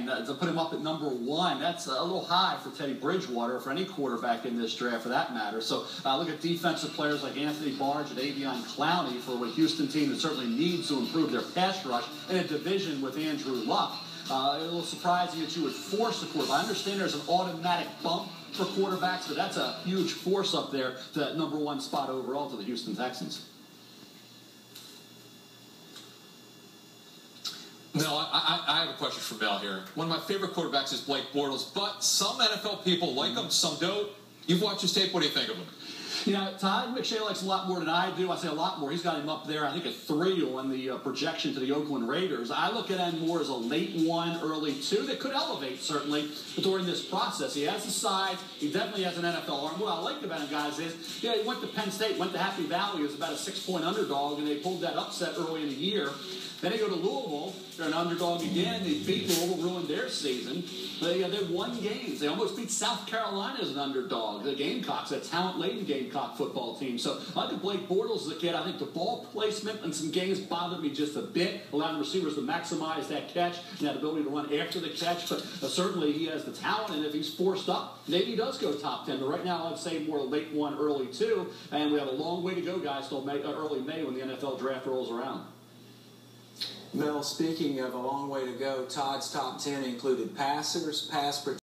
to put him up at number 1, that's a little high for Teddy Bridgewater, or for any quarterback in this draft for that matter. So look at defensive players like Anthony Barnes and Avion Clowney for a Houston team that certainly needs to improve their pass rush in a division with Andrew Luck. A little surprising that you would force a quarterback. I understand there's an automatic bump for quarterbacks, but that's a huge force up there to that number 1 spot overall to the Houston Texans. No, I have a question for Mel here. One of my favorite quarterbacks is Blake Bortles, but some NFL people like him, some don't. You've watched his tape. What do you think of him? You know, Todd McShay likes a lot more than I do. I say a lot more. He's got him up there, I think, at 3 on the projection to the Oakland Raiders. I look at him more as a late 1, early 2 that could elevate, certainly, during this process. He has the size. He definitely has an NFL arm. What I like about him, guys, is, he went to Penn State, went to Happy Valley. He was about a 6-point underdog, and they pulled that upset early in the year. Then they go to Louisville. They're an underdog again. They beat Louisville, ruined their season. They won games. They almost beat South Carolina as an underdog. The Gamecocks, a talent-laden Gamecock football team. So I look at Blake Bortles as a kid. I think the ball placement in some games bothered me just a bit, allowing receivers to maximize that catch and that ability to run after the catch. But certainly he has the talent, and if he's forced up, maybe he does go top 10. But right now I'd say more late 1, early 2. And we have a long way to go, guys, till early May when the NFL draft rolls around. Mel, speaking of a long way to go, Todd's top 10 included passers, pass protection.